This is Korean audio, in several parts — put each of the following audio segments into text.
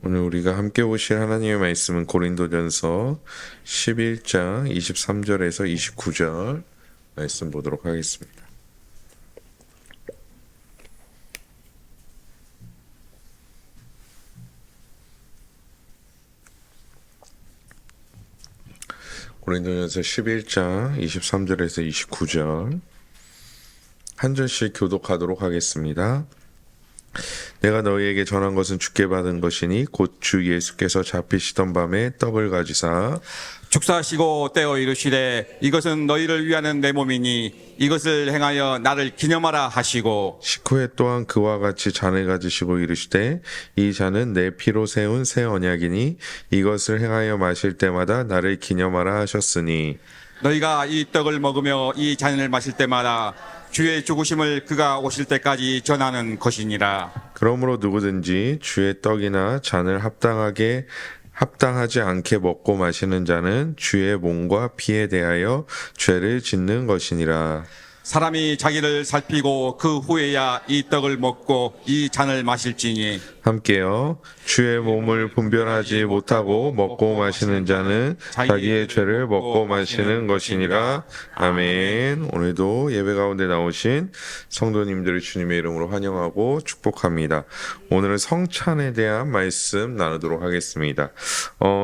오늘 우리가 함께 보실 하나님의 말씀은 고린도전서 11장 23절에서 29절 말씀 보도록 하겠습니다. 고린도전서 11장 23절에서 29절 한 절씩 교독하도록 하겠습니다. 내가 너희에게 전한 것은 주께 받은 것이니 곧 주 예수께서 잡히시던 밤에 떡을 가지사 축사하시고 떼어 이르시되 이것은 너희를 위하는 내 몸이니 이것을 행하여 나를 기념하라 하시고 식후에 또한 그와 같이 잔을 가지시고 이르시되 이 잔은 내 피로 세운 새 언약이니 이것을 행하여 마실 때마다 나를 기념하라 하셨으니 너희가 이 떡을 먹으며 이 잔을 마실 때마다 주의 죽으심을 그가 오실 때까지 전하는 것이니라. 그러므로 누구든지 주의 떡이나 잔을 합당하지 않게 먹고 마시는 자는 주의 몸과 피에 대하여 죄를 짓는 것이니라. 사람이 자기를 살피고 그 후에야 이 떡을 먹고 이 잔을 마실지니 함께요. 주의 몸을 분별하지 못하고 먹고 마시는 자는 자기의 죄를 먹고 마시는 것이니라. 아멘. 오늘도 예배 가운데 나오신 성도님들을 주님의 이름으로 환영하고 축복합니다. 오늘은 성찬에 대한 말씀 나누도록 하겠습니다.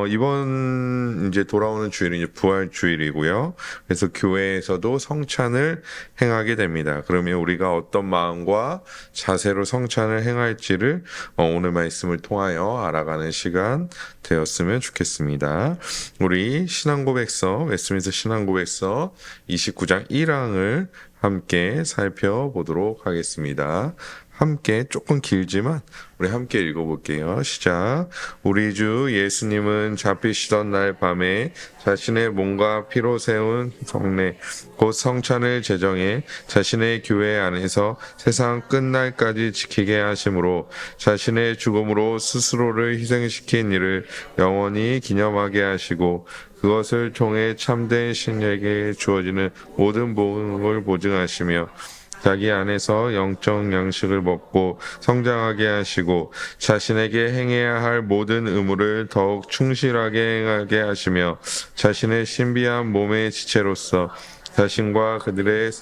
이번 이제 돌아오는 주일은 이제 부활 주일이고요. 그래서 교회에서도 성찬을 행하게 됩니다. 그러면 우리가 어떤 마음과 자세로 성찬을 행할지를 오늘 말씀을 통하여 알아가는 시간 되었으면 좋겠습니다. 우리 신앙고백서, 웨스트민스터 신앙고백서 29장 1항을 함께 살펴보도록 하겠습니다. 함께 조금 길지만 우리 함께 읽어볼게요. 시작. 우리 주 예수님은 잡히시던 날 밤에 자신의 몸과 피로 세운 성례 곧 성찬을 제정해 자신의 교회 안에서 세상 끝날까지 지키게 하심으로 자신의 죽음으로 스스로를 희생시킨 일을 영원히 기념하게 하시고 그것을 통해 참된 신에게 주어지는 모든 복을 보증하시며 자기 안에서 영적 양식을 먹고 성장하게 하시고 자신에게 행해야 할 모든 의무를 더욱 충실하게 행하게 하시며 자신의 신비한 몸의 지체로서 자신과 그들의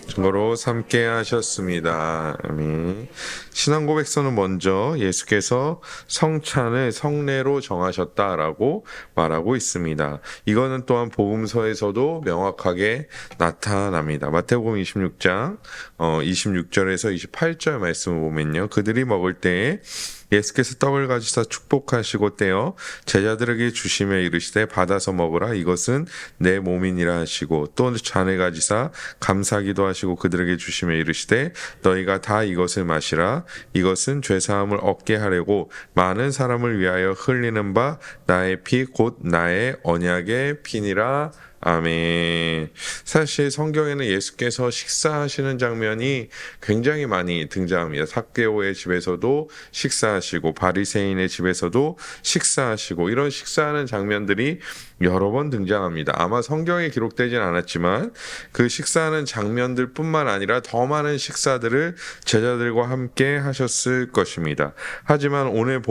증거로 삼게 하셨습니다. 아멘. 신앙고백서는 먼저 예수께서 성찬을 성례로 정하셨다라고 말하고 있습니다. 이거는 또한 복음서에서도 명확하게 나타납니다. 마태복음 26장 26절에서 28절 말씀을 보면요. 그들이 먹을 때에 예수께서 떡을 가지사 축복하시고 떼어 제자들에게 주시며 이르시되 받아서 먹으라 이것은 내 몸이니라 하시고 또 잔을 가지사 감사기도 하시고 그들에게 주시며 이르시되 너희가 다 이것을 마시라 이것은 죄사함을 얻게 하려고 많은 사람을 위하여 흘리는 바 나의 피 곧 나의 언약의 피니라. 아멘. 사실 성경에는 예수께서 식사하시는 장면이 굉장히 많이 등장합니다. 삭개오의 집에서도 식사하시고 바리새인의 집에서도 식사하시고 이런 식사하는 장면들이 여러 번 등장합니다. 아마 성경에 기록되진 않았지만 그 식사하는 장면들 뿐만 아니라 더 많은 식사들을 제자들과 함께 하셨을 것입니다. 하지만 오늘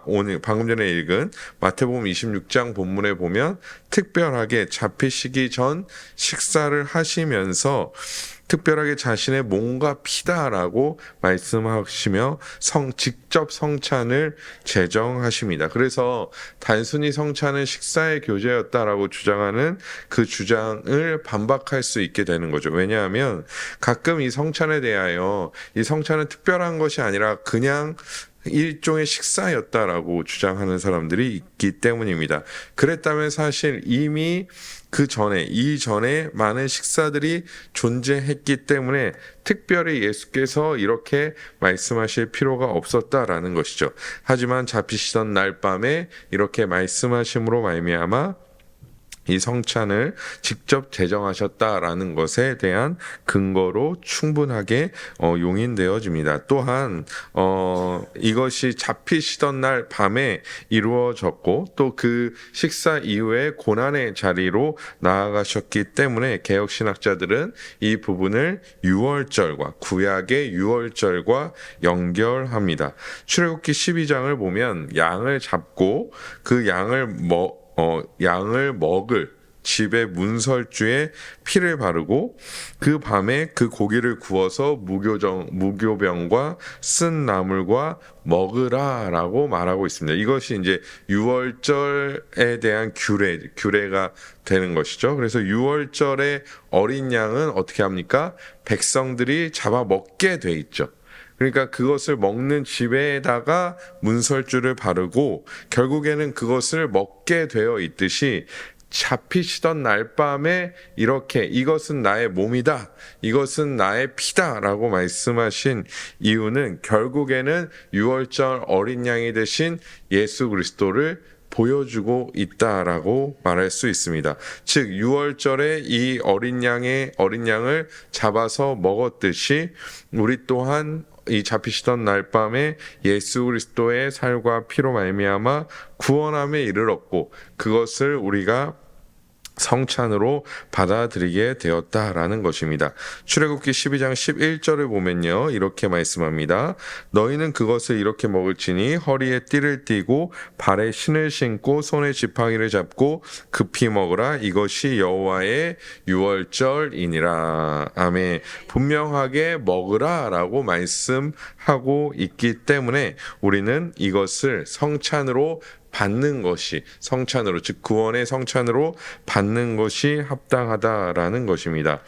오늘 방금 전에 읽은 마태복음 26장 본문에 보면 특별하게 잡히시기 전 식사를 하시면서 특별하게 자신의 몸과 피다라고 말씀하시며 직접 성찬을 제정하십니다. 그래서 단순히 성찬은 식사의 교제였다라고 주장하는 그 주장을 반박할 수 있게 되는 거죠. 왜냐하면 가끔 이 성찬에 대하여 이 성찬은 특별한 것이 아니라 그냥 일종의 식사였다라고 주장하는 사람들이 있기 때문입니다. 그랬다면 사실 이미 이전에 많은 식사들이 존재했기 때문에 특별히 예수께서 이렇게 말씀하실 필요가 없었다라는 것이죠. 하지만 잡히시던 날 밤에 이렇게 말씀하심으로 말미암아 이 성찬을 직접 제정하셨다라는 것에 대한 근거로 충분하게 용인되어집니다. 또한 이것이 잡히시던 날 밤에 이루어졌고 또 그 식사 이후에 고난의 자리로 나아가셨기 때문에 개혁신학자들은 이 부분을 유월절과 구약의 유월절과 연결합니다. 출애굽기 12장을 보면 양을 잡고 그 양을 먹을 집의 문설주에 피를 바르고 그 밤에 그 고기를 구워서 무교병과 쓴 나물과 먹으라라고 말하고 있습니다. 이것이 이제 유월절에 대한 규례가 되는 것이죠. 그래서 유월절에 어린 양은 어떻게 합니까? 백성들이 잡아 먹게 돼 있죠. 그러니까 그것을 먹는 집에다가 문설주를 바르고 결국에는 그것을 먹게 되어 있듯이 잡히시던 날 밤에 이렇게 이것은 나의 몸이다, 이것은 나의 피다라고 말씀하신 이유는 결국에는 유월절 어린 양이 되신 예수 그리스도를 보여주고 있다라고 말할 수 있습니다. 즉 유월절에 이 어린 양을 잡아서 먹었듯이 우리 또한 이 잡히시던 날 밤에 예수 그리스도의 살과 피로 말미암아 구원함에 이르렀고 그것을 우리가 성찬으로 받아들이게 되었다라는 것입니다. 출애굽기 12장 11절을 보면요. 이렇게 말씀합니다. 너희는 그것을 이렇게 먹을지니 허리에 띠를 띠고 발에 신을 신고 손에 지팡이를 잡고 급히 먹으라. 이것이 여호와의 유월절이니라. 아멘. 분명하게 먹으라라고 말씀하고 있기 때문에 우리는 이것을 성찬으로 받는 것이 성찬으로 즉 구원의 성찬으로 받는 것이 합당하다라는 것입니다.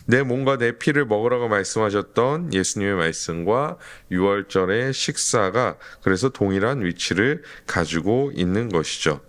내 몸과 내 피를 먹으라고 말씀하셨던 예수님의 말씀과 유월절의 식사가 그래서 동일한 위치를 가지고 있는 것이죠.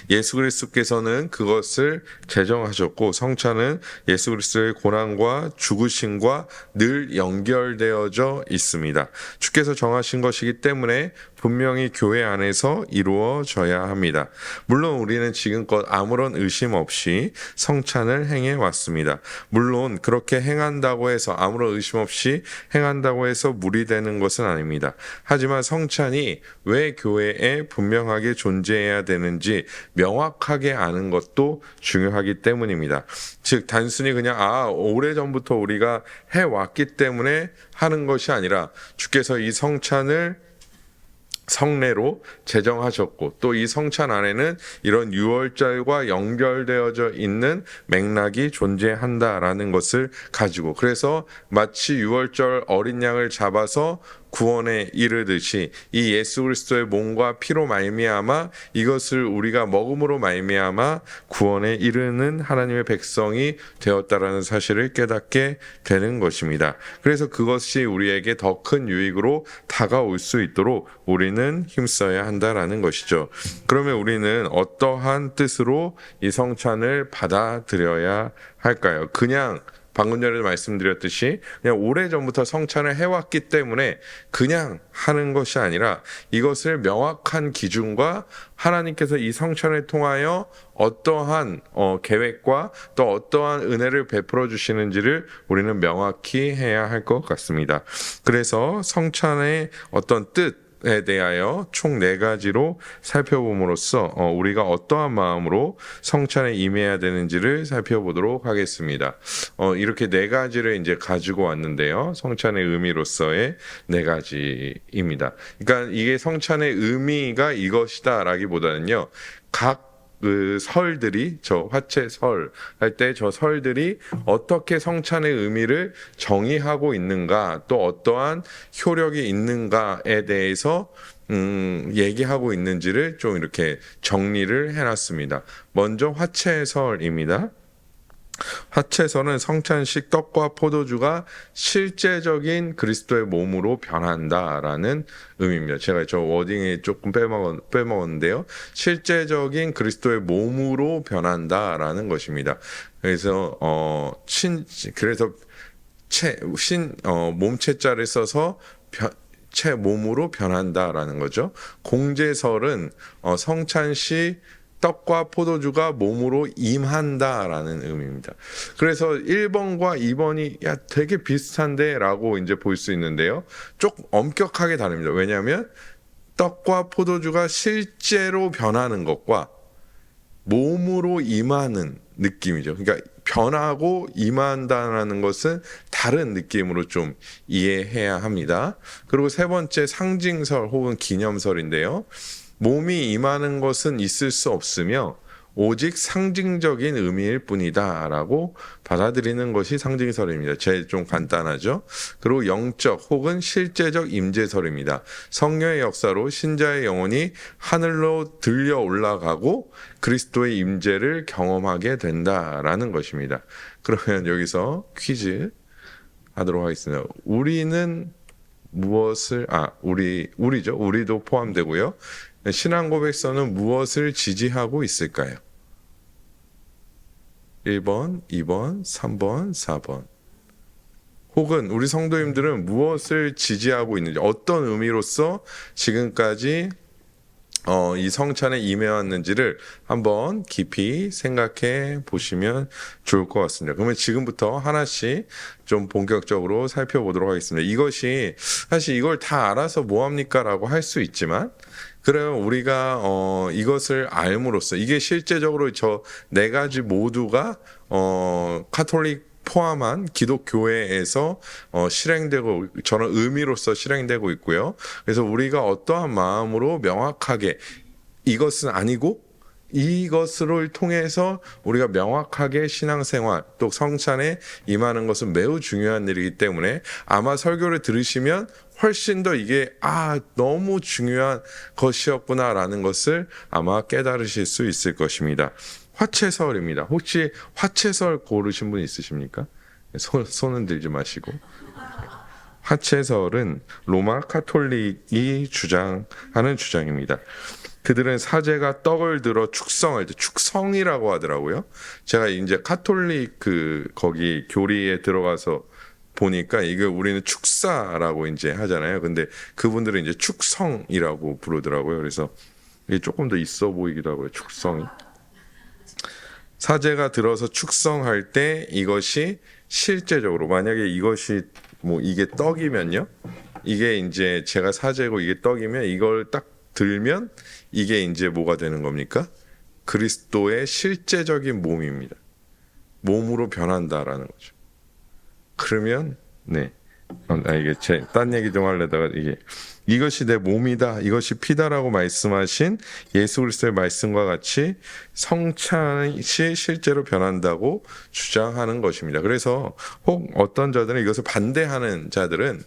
예수 그리스도께서는 그것을 제정하셨고 성찬은 예수 그리스도의 고난과 죽으심과 늘 연결되어져 있습니다. 주께서 정하신 것이기 때문에 분명히 교회 안에서 이루어져야 합니다. 물론 우리는 지금껏 아무런 의심 없이 성찬을 행해 왔습니다. 물론 그렇게 행한다고 해서 아무런 의심 없이 행한다고 해서 무리되는 것은 아닙니다. 하지만 성찬이 왜 교회에 분명하게 존재해야 되는지 명확하게 아는 것도 중요하기 때문입니다. 즉 단순히 그냥 오래전부터 우리가 해왔기 때문에 하는 것이 아니라 주께서 이 성찬을 성례로 제정하셨고 또 이 성찬 안에는 이런 유월절과 연결되어져 있는 맥락이 존재한다라는 것을 가지고 그래서 마치 유월절 어린 양을 잡아서 구원에 이르듯이 이 예수 그리스도의 몸과 피로 말미암아 이것을 우리가 먹음으로 말미암아 구원에 이르는 하나님의 백성이 되었다라는 사실을 깨닫게 되는 것입니다. 그래서 그것이 우리에게 더 큰 유익으로 다가올 수 있도록 우리는 힘써야 한다라는 것이죠. 그러면 우리는 어떠한 뜻으로 이 성찬을 받아들여야 할까요? 그냥 방금 전에도 말씀드렸듯이 그냥 오래전부터 성찬을 해왔기 때문에 그냥 하는 것이 아니라 이것을 명확한 기준과 하나님께서 이 성찬을 통하여 어떠한 계획과 또 어떠한 은혜를 베풀어 주시는지를 우리는 명확히 해야 할 것 같습니다. 그래서 성찬의 어떤 뜻에 대하여 총 4가지로 살펴봄으로써 우리가 어떠한 마음으로 성찬에 임해야 되는지를 살펴보도록 하겠습니다. 이렇게 4가지를 이제 가지고 왔는데요. 성찬의 의미로서의 4가지입니다. 그러니까 이게 성찬의 의미가 이것이다라기보다는요. 각 그 설들이 저 화채설 할 때 저 설들이 어떻게 성찬의 의미를 정의하고 있는가 또 어떠한 효력이 있는가에 대해서 얘기하고 있는지를 좀 이렇게 정리를 해놨습니다. 먼저 화채설입니다. 화채설은 성찬식 떡과 포도주가 실제적인 그리스도의 몸으로 변한다라는 의미입니다. 제가 저 워딩에 조금 빼먹었는데요. 실제적인 그리스도의 몸으로 변한다라는 것입니다. 그래서 몸체자를 써서 몸으로 변한다라는 거죠. 공제설은 성찬시 떡과 포도주가 몸으로 임한다라는 의미입니다. 그래서 1번과 2번이 야 되게 비슷한데라고 이제 볼 수 있는데요. 조금 엄격하게 다릅니다. 왜냐하면 떡과 포도주가 실제로 변하는 것과 몸으로 임하는 느낌이죠. 그러니까 변하고 임한다는 것은 다른 느낌으로 좀 이해해야 합니다. 그리고 세 번째 상징설 혹은 기념설인데요. 몸이 임하는 것은 있을 수 없으며 오직 상징적인 의미일 뿐이다라고 받아들이는 것이 상징설입니다. 제일 좀 간단하죠. 그리고 영적 혹은 실제적 임재설입니다. 성령의 역사로 신자의 영혼이 하늘로 들려 올라가고 그리스도의 임재를 경험하게 된다라는 것입니다. 그러면 여기서 퀴즈 하도록 하겠습니다. 우리는 무엇을 우리죠. 우리도 포함되고요. 신앙 고백서는 무엇을 지지하고 있을까요? 1번, 2번, 3번, 4번. 혹은 우리 성도님들은 무엇을 지지하고 있는지, 어떤 의미로서 지금까지 이 성찬에 임해왔는지를 한번 깊이 생각해 보시면 좋을 것 같습니다. 그러면 지금부터 하나씩 좀 본격적으로 살펴보도록 하겠습니다. 이것이 사실 이걸 다 알아서 뭐합니까? 라고 할 수 있지만 그러면 우리가 이것을 알므로써 이게 실제적으로 저 네 가지 모두가 카톨릭 포함한 기독교회에서 실행되고 저런 의미로서 실행되고 있고요. 그래서 우리가 어떠한 마음으로 명확하게 이것은 아니고 이것을 통해서 우리가 명확하게 신앙생활 또 성찬에 임하는 것은 매우 중요한 일이기 때문에 아마 설교를 들으시면 훨씬 더 이게 너무 중요한 것이었구나라는 것을 아마 깨달으실 수 있을 것입니다. 화채설입니다. 혹시 화채설 고르신 분 있으십니까? 손은 들지 마시고. 화채설은 로마 카톨릭이 주장하는 주장입니다. 그들은 사제가 떡을 들어 축성할 때 축성이라고 하더라고요. 제가 이제 카톨릭 거기 교리에 들어가서 보니까 이게 우리는 축사라고 이제 하잖아요. 근데 그분들은 이제 축성이라고 부르더라고요. 그래서 이게 조금 더 있어 보이기도 하고요. 축성이. 사제가 들어서 축성할 때 이것이 실제적으로 만약에 이것이 이게 떡이면요. 이게 이제 제가 사제고 이게 떡이면 이걸 딱 들면 이게 이제 뭐가 되는 겁니까? 그리스도의 실제적인 몸입니다. 몸으로 변한다라는 거죠. 그러면 이게 딴 얘기 좀 하려다가 이것이 내 몸이다, 이것이 피다라고 말씀하신 예수 그리스도의 말씀과 같이 성찬이 실제로 변한다고 주장하는 것입니다. 그래서 혹 어떤 자들은 이것을 반대하는 자들은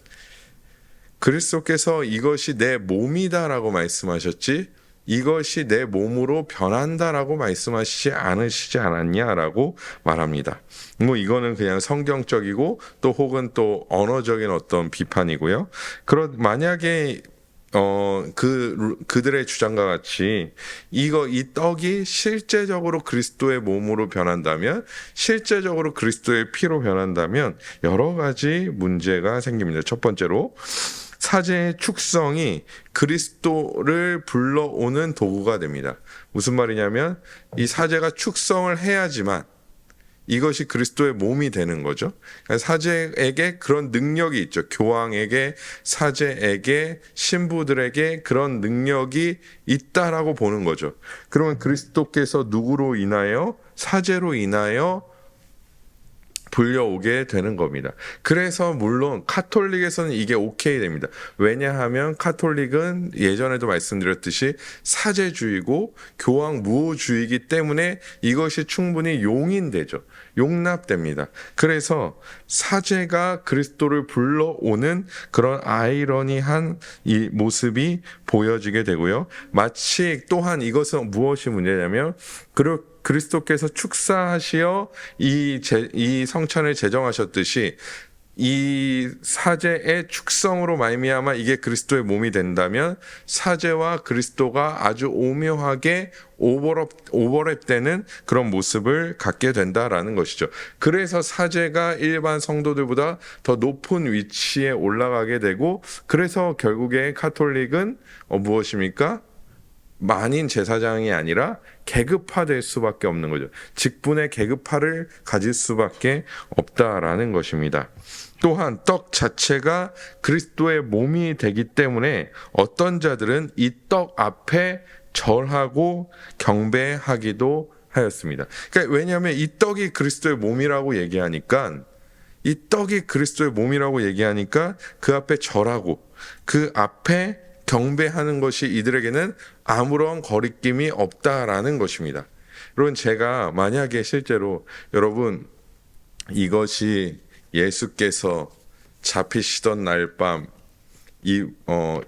그리스도께서 이것이 내 몸이다라고 말씀하셨지 이것이 내 몸으로 변한다라고 말씀하시지 않으시지 않았냐라고 말합니다. 이거는 그냥 성경적이고 또 혹은 또 언어적인 어떤 비판이고요. 만약에 그들의 주장과 같이 이 떡이 실제적으로 그리스도의 몸으로 변한다면, 실제적으로 그리스도의 피로 변한다면 여러 가지 문제가 생깁니다. 첫 번째로 사제의 축성이 그리스도를 불러오는 도구가 됩니다. 무슨 말이냐면 이 사제가 축성을 해야지만 이것이 그리스도의 몸이 되는 거죠. 사제에게 그런 능력이 있죠. 교황에게, 사제에게, 신부들에게 그런 능력이 있다라고 보는 거죠. 그러면 그리스도께서 누구로 인하여? 사제로 인하여 불려오게 되는 겁니다. 그래서 물론 카톨릭에서는 이게 오케이 됩니다. 왜냐하면 카톨릭은 예전에도 말씀드렸듯이 사제주의고 교황 무호주의이기 때문에 이것이 충분히 용인되죠. 용납됩니다. 그래서 사제가 그리스도를 불러오는 그런 아이러니한 이 모습이 보여지게 되고요. 마치 또한 이것은 무엇이 문제냐면 그리스도께서 축사하시어 이 성찬을 제정하셨듯이 이 사제의 축성으로 말미암아 이게 그리스도의 몸이 된다면 사제와 그리스도가 아주 오묘하게 오버랩되는 그런 모습을 갖게 된다라는 것이죠. 그래서 사제가 일반 성도들보다 더 높은 위치에 올라가게 되고, 그래서 결국에 카톨릭은 무엇입니까? 만인 제사장이 아니라 계급화될 수밖에 없는 거죠. 직분의 계급화를 가질 수밖에 없다라는 것입니다. 또한 떡 자체가 그리스도의 몸이 되기 때문에 어떤 자들은 이 떡 앞에 절하고 경배하기도 하였습니다. 그러니까 왜냐하면 이 떡이 그리스도의 몸이라고 얘기하니까 이 떡이 그리스도의 몸이라고 얘기하니까 그 앞에 절하고 그 앞에 경배하는 것이 이들에게는 아무런 거리낌이 없다라는 것입니다. 여러분, 제가 만약에 실제로 여러분 이것이 예수께서 잡히시던 날 밤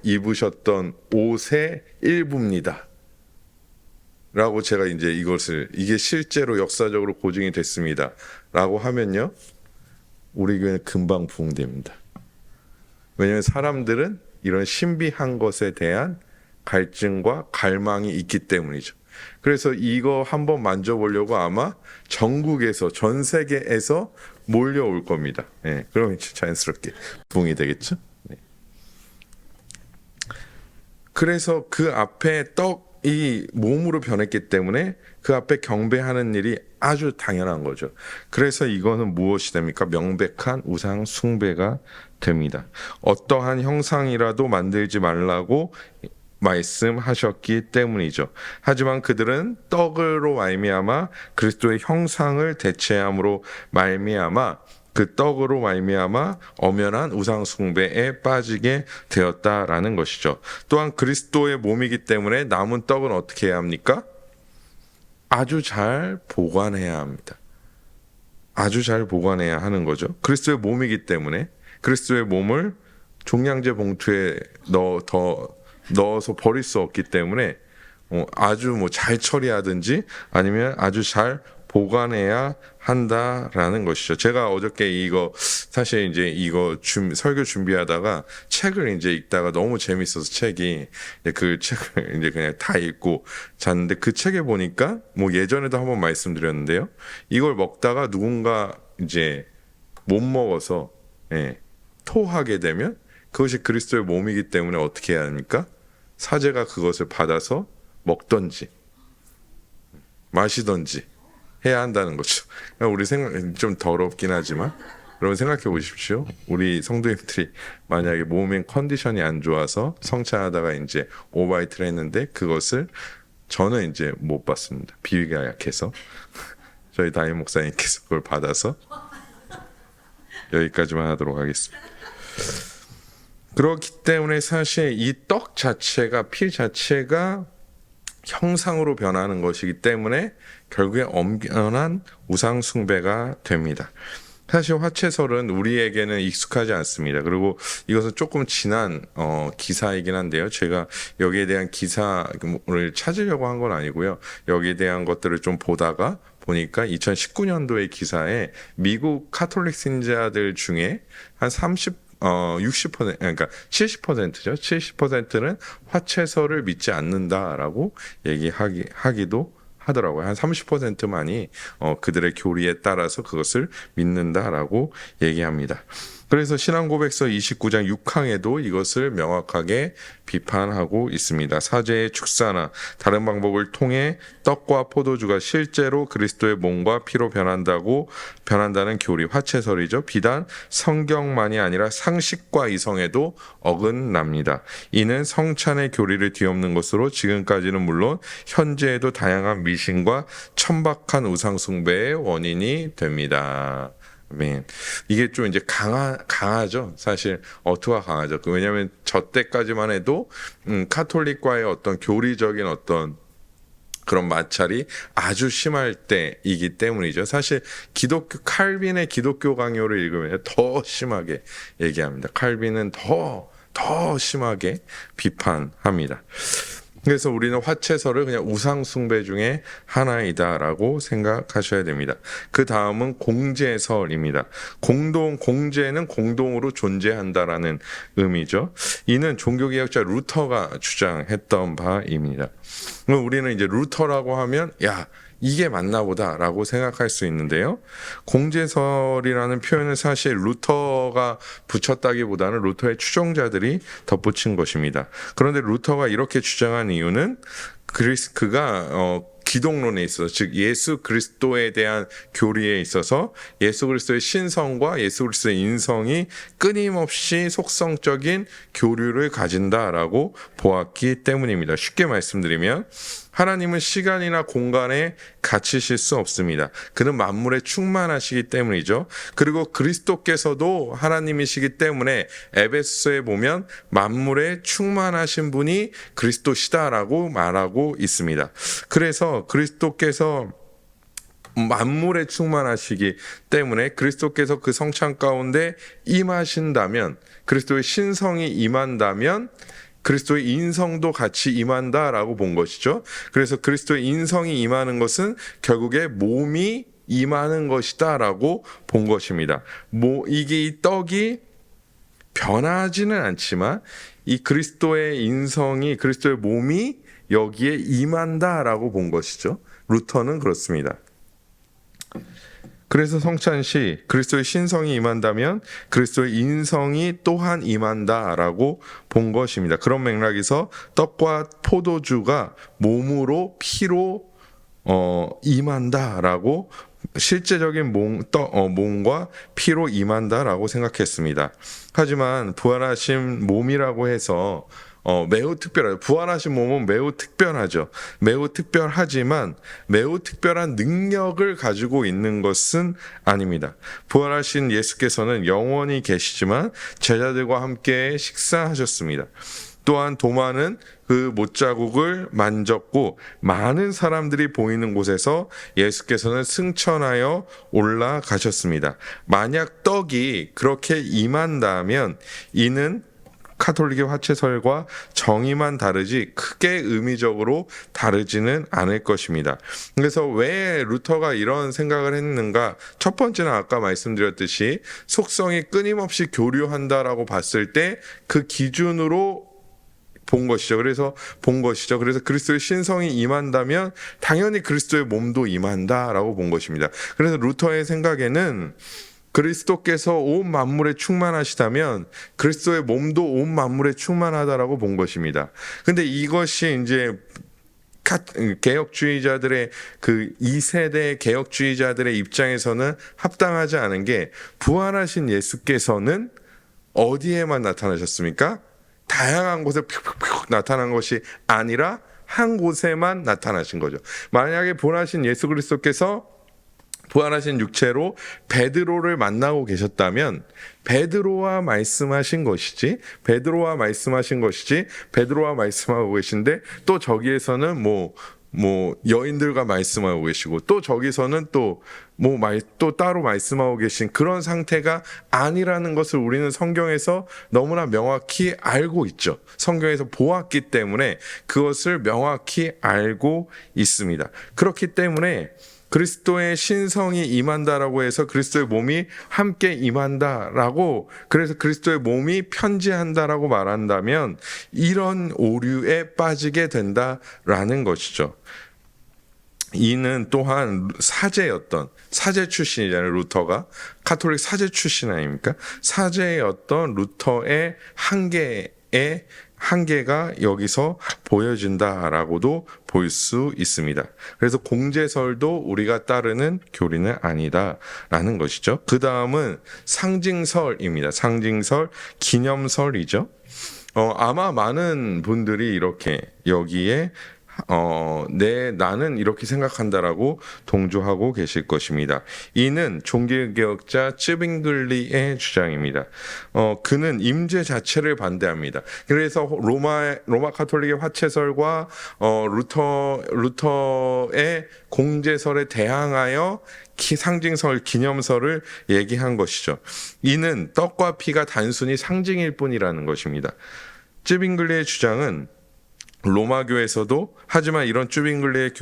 입으셨던 옷의 일부입니다. 라고 제가 이제 이게 실제로 역사적으로 고증이 됐습니다. 라고 하면요, 우리 교회는 금방 부흥됩니다. 왜냐하면 사람들은 이런 신비한 것에 대한 갈증과 갈망이 있기 때문이죠. 그래서 이거 한번 만져보려고 아마 전국에서, 전 세계에서 몰려올 겁니다. 네, 그러면 자연스럽게 부흥이 되겠죠. 네. 그래서 그 앞에 떡이 몸으로 변했기 때문에 그 앞에 경배하는 일이 아주 당연한 거죠. 그래서 이거는 무엇이 됩니까? 명백한 우상 숭배가 됩니다. 어떠한 형상이라도 만들지 말라고 말씀하셨기 때문이죠. 하지만 그들은 떡으로 말미암아 그리스도의 형상을 대체함으로 말미암아 그 떡으로 말미암아 엄연한 우상 숭배에 빠지게 되었다라는 것이죠. 또한 그리스도의 몸이기 때문에 남은 떡은 어떻게 해야 합니까? 아주 잘 보관해야 합니다. 아주 잘 보관해야 하는 거죠. 그리스도의 몸이기 때문에 그리스도의 몸을 종량제 봉투에 넣어서 버릴 수 없기 때문에 아주 잘 처리하든지 아니면 아주 잘 보관해야 한다라는 것이죠. 제가 어저께 사실 이제 설교 준비하다가 책을 이제 읽다가 너무 재밌어서 책이 그 책을 이제 그냥 다 읽고 잤는데 그 책에 보니까 예전에도 한번 말씀드렸는데요. 이걸 먹다가 누군가 이제 못 먹어서 토하게 되면 그것이 그리스도의 몸이기 때문에 어떻게 해야 합니까? 사제가 그것을 받아서 먹던지 마시던지 해야 한다는 거죠. 우리 생각 좀 더럽긴 하지만 여러분 생각해 보십시오. 우리 성도님들이 만약에 몸의 컨디션이 안 좋아서 성찬하다가 이제 오바이트를 했는데 그것을 저는 이제 못 봤습니다. 비위가 약해서 저희 담임 목사님께서 그걸 받아서 여기까지만 하도록 하겠습니다. 그렇기 때문에 사실 이 떡 자체가 피 자체가 형상으로 변하는 것이기 때문에 결국에 엄연한 우상 숭배가 됩니다. 사실 화채설은 우리에게는 익숙하지 않습니다. 그리고 이것은 조금 지난 기사이긴 한데요. 제가 여기에 대한 기사를 찾으려고 한 건 아니고요. 여기에 대한 것들을 좀 보다가 보니까 2019년도의 기사에 미국 카톨릭 신자들 중에 한 60% 그러니까 70%죠. 70%는 화채설을 믿지 않는다라고 얘기하기도 하더라고요. 한 30%만이 그들의 교리에 따라서 그것을 믿는다라고 얘기합니다. 그래서 신앙고백서 29장 6항에도 이것을 명확하게 비판하고 있습니다. 사제의 축사나 다른 방법을 통해 떡과 포도주가 실제로 그리스도의 몸과 피로 변한다는 교리, 화채설이죠. 비단 성경만이 아니라 상식과 이성에도 어긋납니다. 이는 성찬의 교리를 뒤엎는 것으로 지금까지는 물론 현재에도 다양한 미신과 천박한 우상숭배의 원인이 됩니다. 아멘. 이게 좀 이제 강하죠. 사실 어투가 강하죠. 왜냐하면 저 때까지만 해도 카톨릭과의 어떤 교리적인 어떤 그런 마찰이 아주 심할 때이기 때문이죠. 사실 칼빈의 기독교 강요를 읽으면 더 심하게 얘기합니다. 칼빈은 더 심하게 비판합니다. 그래서 우리는 화채설을 그냥 우상숭배 중에 하나이다라고 생각하셔야 됩니다. 그 다음은 공제설입니다. 공제는 공동으로 존재한다라는 의미죠. 이는 종교개혁자 루터가 주장했던 바입니다. 우리는 이제 루터라고 하면 이게 맞나 보다라고 생각할 수 있는데요. 공제설이라는 표현은 사실 루터가 붙였다기보다는 루터의 추종자들이 덧붙인 것입니다. 그런데 루터가 이렇게 주장한 이유는 그가 기독론에 있어서, 즉 예수 그리스도에 대한 교리에 있어서 예수 그리스도의 신성과 예수 그리스도의 인성이 끊임없이 속성적인 교류를 가진다라고 보았기 때문입니다. 쉽게 말씀드리면 하나님은 시간이나 공간에 갇히실 수 없습니다. 그는 만물에 충만하시기 때문이죠. 그리고 그리스도께서도 하나님이시기 때문에 에베소서에 보면 만물에 충만하신 분이 그리스도시다라고 말하고 있습니다. 그래서 그리스도께서 만물에 충만하시기 때문에 그리스도께서 그 성찬 가운데 임하신다면, 그리스도의 신성이 임한다면 그리스도의 인성도 같이 임한다라고 본 것이죠. 그래서 그리스도의 인성이 임하는 것은 결국에 몸이 임하는 것이다라고 본 것입니다. 이게 이 떡이 변하지는 않지만 이 그리스도의 인성이, 그리스도의 몸이 여기에 임한다라고 본 것이죠. 루터는 그렇습니다. 그래서 성찬시 그리스도의 신성이 임한다면 그리스도의 인성이 또한 임한다라고 본 것입니다. 그런 맥락에서 떡과 포도주가 몸으로 피로 임한다라고, 실제적인 몸과 피로 임한다라고 생각했습니다. 하지만 부활하신 몸이라고 해서 매우 특별하죠. 부활하신 몸은 매우 특별하죠. 매우 특별하지만 매우 특별한 능력을 가지고 있는 것은 아닙니다. 부활하신 예수께서는 영원히 계시지만 제자들과 함께 식사하셨습니다. 또한 도마는 그 못자국을 만졌고 많은 사람들이 보이는 곳에서 예수께서는 승천하여 올라가셨습니다. 만약 떡이 그렇게 임한다면 이는 카톨릭의 화채설과 정의만 다르지 크게 의미적으로 다르지는 않을 것입니다. 그래서 왜 루터가 이런 생각을 했는가? 첫 번째는 아까 말씀드렸듯이 속성이 끊임없이 교류한다라고 봤을 때 그 기준으로 본 것이죠. 그래서 그리스도의 신성이 임한다면 당연히 그리스도의 몸도 임한다라고 본 것입니다. 그래서 루터의 생각에는 그리스도께서 온 만물에 충만하시다면 그리스도의 몸도 온 만물에 충만하다라고 본 것입니다. 근데 이것이 이제 개혁주의자들의 그 2세대 개혁주의자들의 입장에서는 합당하지 않은 게, 부활하신 예수께서는 어디에만 나타나셨습니까? 다양한 곳에 푹푹푹 나타난 것이 아니라 한 곳에만 나타나신 거죠. 만약에 부활하신 예수 그리스도께서 부활하신 육체로 베드로를 만나고 계셨다면 베드로와 말씀하신 것이지, 베드로와 말씀하고 계신데 또 저기에서는 여인들과 말씀하고 계시고 또 저기서는 또 따로 말씀하고 계신 그런 상태가 아니라는 것을 우리는 성경에서 너무나 명확히 알고 있죠. 성경에서 보았기 때문에 그것을 명확히 알고 있습니다. 그렇기 때문에 그리스도의 신성이 임한다라고 해서 그리스도의 몸이 함께 임한다라고, 그래서 그리스도의 몸이 편지한다라고 말한다면 이런 오류에 빠지게 된다라는 것이죠. 이는 또한 사제 출신이잖아요. 루터가 카톨릭 사제 출신 아닙니까? 사제였던 루터의 한계가 여기서 보여진다라고도 볼 수 있습니다. 그래서 공제설도 우리가 따르는 교리는 아니다라는 것이죠. 그 다음은 상징설입니다. 상징설, 기념설이죠. 아마 많은 분들이 이렇게 여기에 나는 이렇게 생각한다라고 동조하고 계실 것입니다. 이는 종교개혁자 쯔빙글리의 주장입니다. 그는 임재 자체를 반대합니다. 그래서 로마 카톨릭의 화채설과 루터의 공제설에 대항하여 상징설, 기념설을 얘기한 것이죠. 이는 떡과 피가 단순히 상징일 뿐이라는 것입니다. 쯔빙글리의 주장은 로마교에서도, 하지만 이런 쯔빙글리의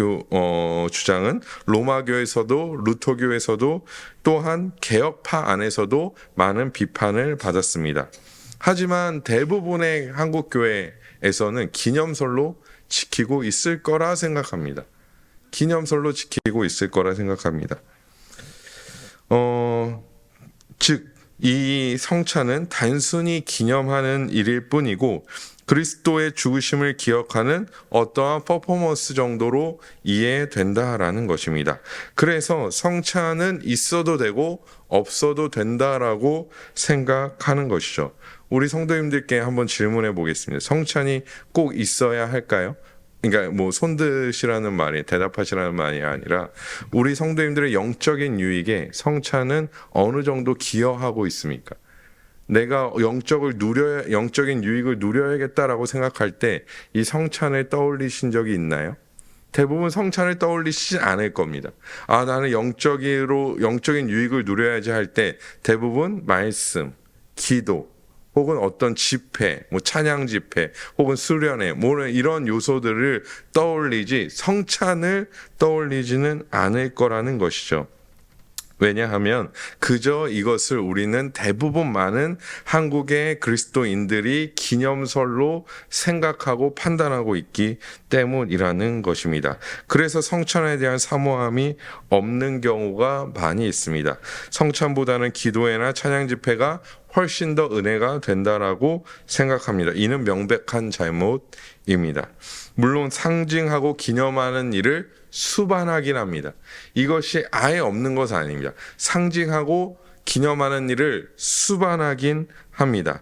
주장은 로마교에서도 루터교에서도 또한 개혁파 안에서도 많은 비판을 받았습니다. 하지만 대부분의 한국교회에서는 기념설로 지키고 있을 거라 생각합니다. 기념설로 지키고 있을 거라 생각합니다. 즉, 이 성찬은 단순히 기념하는 일일 뿐이고 그리스도의 죽으심을 기억하는 어떠한 퍼포먼스 정도로 이해된다라는 것입니다. 그래서 성찬은 있어도 되고 없어도 된다라고 생각하는 것이죠. 우리 성도님들께 한번 질문해 보겠습니다. 성찬이 꼭 있어야 할까요? 그러니까 뭐 손드시라는 말이 대답하시라는 말이 아니라 우리 성도님들의 영적인 유익에 성찬은 어느 정도 기여하고 있습니까? 내가 영적인 유익을 누려야겠다라고 생각할 때 이 성찬을 떠올리신 적이 있나요? 대부분 성찬을 떠올리시지 않을 겁니다. 나는 영적인 유익을 누려야지 할 때 대부분 말씀, 기도, 혹은 어떤 집회, 뭐 찬양 집회, 혹은 수련회, 뭐 이런 요소들을 떠올리지 성찬을 떠올리지는 않을 거라는 것이죠. 왜냐하면 그저 이것을 우리는 대부분 많은 한국의 그리스도인들이 기념설로 생각하고 판단하고 있기 때문이라는 것입니다. 그래서 성찬에 대한 사모함이 없는 경우가 많이 있습니다. 성찬보다는 기도회나 찬양 집회가 훨씬 더 은혜가 된다라고 생각합니다. 이는 명백한 잘못입니다. 물론 상징하고 기념하는 일을 수반하긴 합니다. 이것이 아예 없는 것은 아닙니다. 상징하고 기념하는 일을 수반하긴 합니다.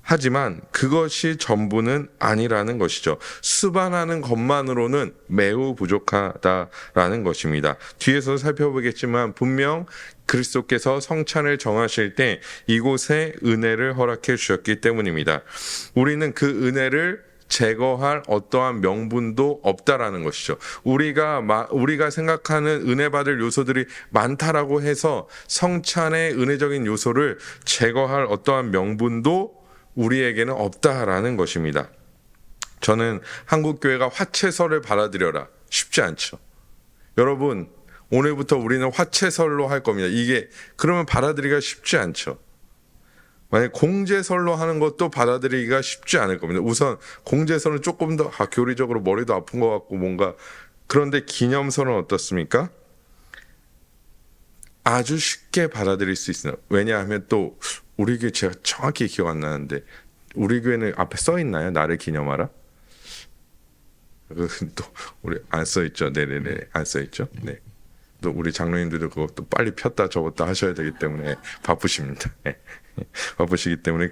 하지만 그것이 전부는 아니라는 것이죠. 수반하는 것만으로는 매우 부족하다라는 것입니다. 뒤에서 살펴보겠지만 분명 그리스도께서 성찬을 정하실 때 이곳에 은혜를 허락해 주셨기 때문입니다. 우리는 그 은혜를 제거할 어떠한 명분도 없다라는 것이죠. 우리가 생각하는 은혜 받을 요소들이 많다라고 해서 성찬의 은혜적인 요소를 제거할 어떠한 명분도 우리에게는 없다라는 것입니다. 저는 한국교회가 화채설을 받아들여라 쉽지 않죠. 여러분, 오늘부터 우리는 화채설로 할 겁니다. 이게 그러면 받아들이기가 쉽지 않죠. 만약 공제설로 하는 것도 받아들이기가 쉽지 않을 겁니다. 우선 공제설은 조금 더 교리적으로 머리도 아픈 것 같고 뭔가, 그런데 기념설은 어떻습니까? 아주 쉽게 받아들일 수 있어요. 왜냐하면 또 우리 교회, 제가 정확히 기억 안 나는데 우리 교회는 앞에 써 있나요? 나를 기념하라. 또 우리 안 써 있죠. 네네네, 안 써 있죠. 네. 또 우리 장로님들도 그것도 빨리 폈다 적었다 하셔야 되기 때문에 바쁘십니다. 바쁘시기 때문에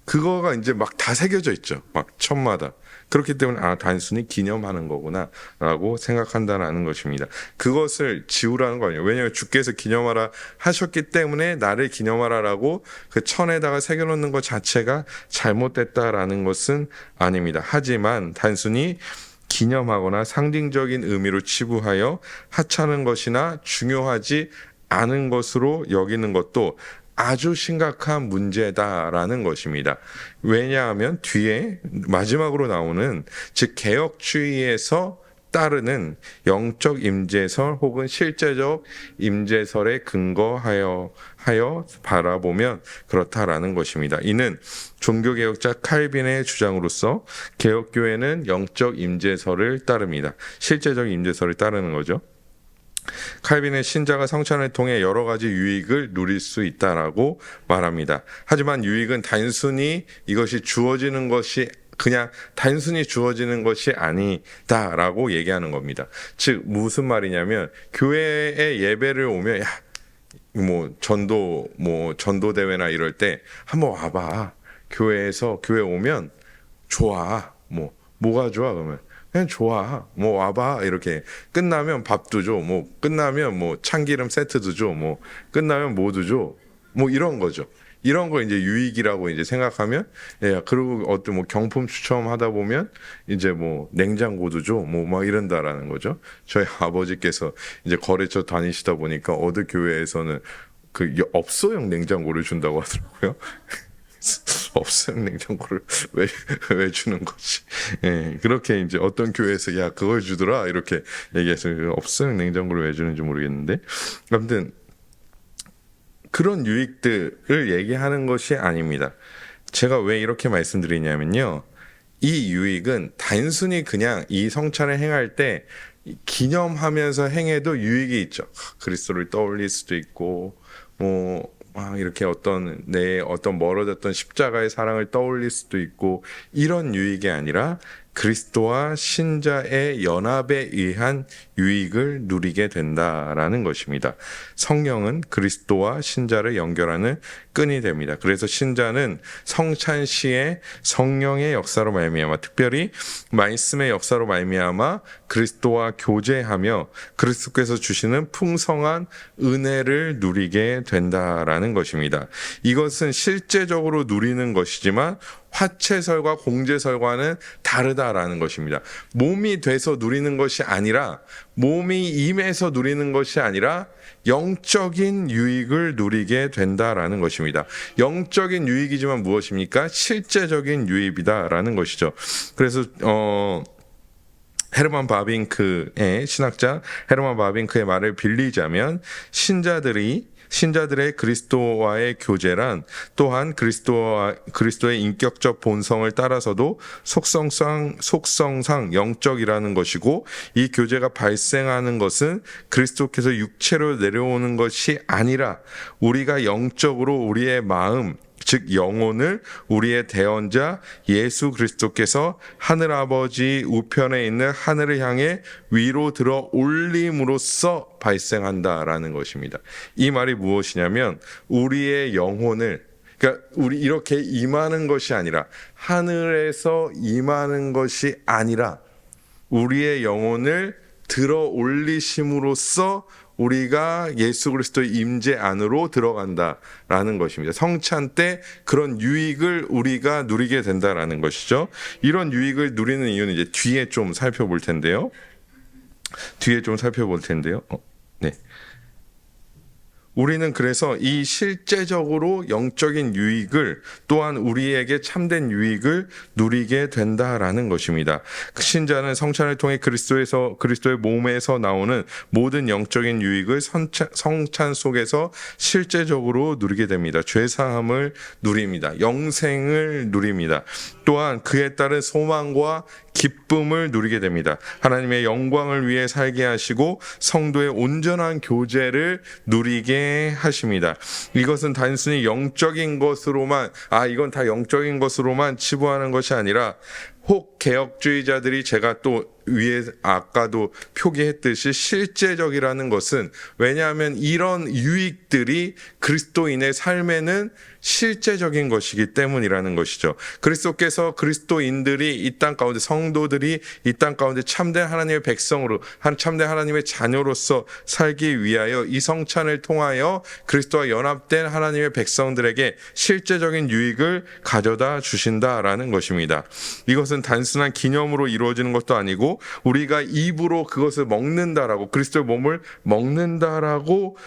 그거가 이제 막 다 새겨져 있죠. 막 첨마다. 그렇기 때문에 단순히 기념하는 거구나라고 생각한다는 것입니다. 그것을 지우라는 거 아니에요. 왜냐하면 주께서 기념하라 하셨기 때문에 나를 기념하라라고 그 천에다가 새겨놓는 것 자체가 잘못됐다라는 것은 아닙니다. 하지만 단순히 기념하거나 상징적인 의미로 치부하여 하찮은 것이나 중요하지 않은 것으로 여기는 것도 아주 심각한 문제다라는 것입니다. 왜냐하면 뒤에 마지막으로 나오는, 즉 개혁주의에서 따르는 영적 임재설 혹은 실제적 임재설에 근거하여 바라보면 그렇다라는 것입니다. 이는 종교개혁자 칼빈의 주장으로서 개혁교회는 영적 임재설을 따릅니다. 실제적 임재설을 따르는 거죠. 칼빈의 신자가 성찬을 통해 여러 가지 유익을 누릴 수 있다라고 말합니다. 하지만 유익은 단순히 이것이 주어지는 것이 그냥 단순히 주어지는 것이 아니다라고 얘기하는 겁니다. 즉 무슨 말이냐면 교회에 예배를 오면 뭐 전도 대회나 이럴 때 한번 와봐. 교회 오면 좋아. 뭐가 좋아 그러면 그냥 좋아. 와봐. 이렇게 끝나면 밥도 줘. 끝나면 참기름 세트도 줘. 끝나면 뭐도 줘. 이런 거죠. 이런 걸 이제 유익이라고 이제 생각하면, 그리고 어떤 경품 추첨하다 보면 이제 냉장고도 줘. 막 이런다라는 거죠. 저희 아버지께서 이제 거래처 다니시다 보니까 어느 교회에서는 그 업소용 냉장고를 준다고 하더라고요. 없어요. 냉장고를 왜 주는 거지? 그렇게 이제 어떤 교회에서 그걸 주더라 이렇게 얘기해서 없어요. 냉장고를 왜 주는지 모르겠는데, 아무튼 그런 유익들을 얘기하는 것이 아닙니다. 제가 왜 이렇게 말씀드리냐면요, 이 유익은 단순히 그냥 이 성찬을 행할 때 기념하면서 행해도 유익이 있죠. 그리스도를 떠올릴 수도 있고, 이렇게 내 어떤 멀어졌던 십자가의 사랑을 떠올릴 수도 있고, 이런 유익이 아니라 그리스도와 신자의 연합에 의한 유익을 누리게 된다라는 것입니다. 성령은 그리스도와 신자를 연결하는 끈이 됩니다. 그래서 신자는 성찬 시에 성령의 역사로 말미암아, 특별히 말씀의 역사로 말미암아 그리스도와 교제하며 그리스도께서 주시는 풍성한 은혜를 누리게 된다라는 것입니다. 이것은 실제적으로 누리는 것이지만 화채설과 공제설과는 다르다라는 것입니다. 몸이 돼서 누리는 것이 아니라, 몸이 임해서 누리는 것이 아니라 영적인 유익을 누리게 된다라는 것입니다. 영적인 유익이지만 무엇입니까? 실제적인 유익이다라는 것이죠. 그래서 헤르만 바빙크의 신학자 헤르만 바빙크의 말을 빌리자면, 신자들의 그리스도와의 교제란 또한 그리스도의 인격적 본성을 따라서도 속성상 영적이라는 것이고, 이 교제가 발생하는 것은 그리스도께서 육체로 내려오는 것이 아니라 우리가 영적으로 우리의 마음, 즉 영혼을 우리의 대언자 예수 그리스도께서 하늘 아버지 우편에 있는 하늘을 향해 위로 들어 올림으로써 발생한다라는 것입니다. 이 말이 무엇이냐면, 우리의 영혼을, 그러니까 우리 이렇게 임하는 것이 아니라, 하늘에서 임하는 것이 아니라 우리의 영혼을 들어 올리심으로써 우리가 예수 그리스도의 임재 안으로 들어간다라는 것입니다. 성찬 때 그런 유익을 우리가 누리게 된다라는 것이죠. 이런 유익을 누리는 이유는 이제 뒤에 좀 살펴볼 텐데요. 네. 우리는 그래서 이 실제적으로 영적인 유익을, 또한 우리에게 참된 유익을 누리게 된다라는 것입니다. 신자는 성찬을 통해 그리스도의 몸에서 나오는 모든 영적인 유익을 성찬 속에서 실제적으로 누리게 됩니다. 죄사함을 누립니다. 영생을 누립니다. 또한 그에 따른 소망과 기쁨을 누리게 됩니다. 하나님의 영광을 위해 살게 하시고 성도의 온전한 교제를 누리게 하십니다. 이것은 단순히 영적인 것으로만, 이건 다 영적인 것으로만 치부하는 것이 아니라, 혹 개혁주의자들이 제가 또 위에 아까도 표기했듯이 실제적이라는 것은, 왜냐하면 이런 유익들이 그리스도인의 삶에는 실제적인 것이기 때문이라는 것이죠. 그리스도께서 그리스도인들이 이 땅 가운데, 성도들이 이 땅 가운데 참된 하나님의 백성으로, 참된 하나님의 자녀로서 살기 위하여 이 성찬을 통하여 그리스도와 연합된 하나님의 백성들에게 실제적인 유익을 가져다 주신다라는 것입니다. 이것은 단순한 기념으로 이루어지는 것도 아니고, 우리가 입으로 그것을 먹는다라고, 그리스도의 몸을 먹는다라고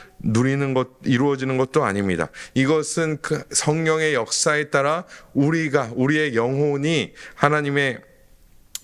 이루어지는 것도 아닙니다. 이것은 그 성령의 역사에 따라 우리의 영혼이